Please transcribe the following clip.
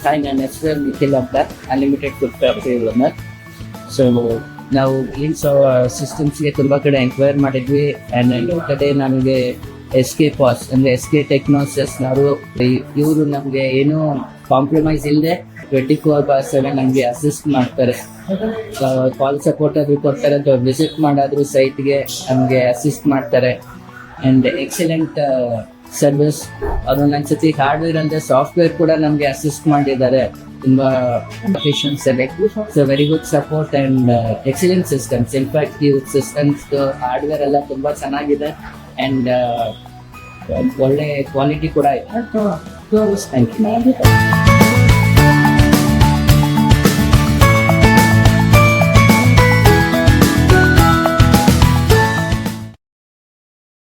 Hi, ನನ್ನ ಹೆಸರು ನಿಖಿಲ್ ಅಂತ, unlimited food factory owner. So ನಾವು ಗ್ಲೀನ್ಸ್ ಸಿಸ್ಟಮ್ಸ್ಗೆ ತುಂಬ ಕಡೆ ಎಂಕ್ವೈರ್ ಮಾಡಿದ್ವಿ. ಆ್ಯಂಡ್ ಇನ್ನೊಂದು ಕಡೆ ನಮಗೆ SK ಅಂದರೆ SK ಟೆಕ್ನಾಲಜಿಸ್ನವರು ಇವರು ನಮಗೆ ಏನೂ ಕಾಂಪ್ರಮೈಸ್ ಇಲ್ಲದೆ 24/7 ನಮಗೆ ಅಸಿಸ್ಟ್ ಮಾಡ್ತಾರೆ. ಕಾಲ್ ಸಪೋರ್ಟ್ ಆದರೂ ಕೊಡ್ತಾರೆ, ಅಥವಾ ವಿಸಿಟ್ ಮಾಡಾದರೂ ಸೈಟ್ಗೆ ನಮಗೆ ಅಸಿಸ್ಟ್ ಮಾಡ್ತಾರೆ. And excellent service. ಅದೊಂದೊಂದ್ಸತಿ ಹಾರ್ಡ್ವೇರ್ ಅಂದರೆ ಸಾಫ್ಟ್ವೇರ್ ಕೂಡ ನಮಗೆ ಅಸಿಸ್ಟ್ ಮಾಡಿದ್ದಾರೆ. ತುಂಬ efficiency so very good support and excellent systems. In fact ಈ ಸಿಸ್ಟಮ್ಸ್ ಹಾರ್ಡ್ವೇರ್ ಎಲ್ಲ ತುಂಬ ಚೆನ್ನಾಗಿದೆ ಆ್ಯಂಡ್ ಒಳ್ಳೆ ಕ್ವಾಲಿಟಿ ಕೂಡ ಇದೆ. Thank you.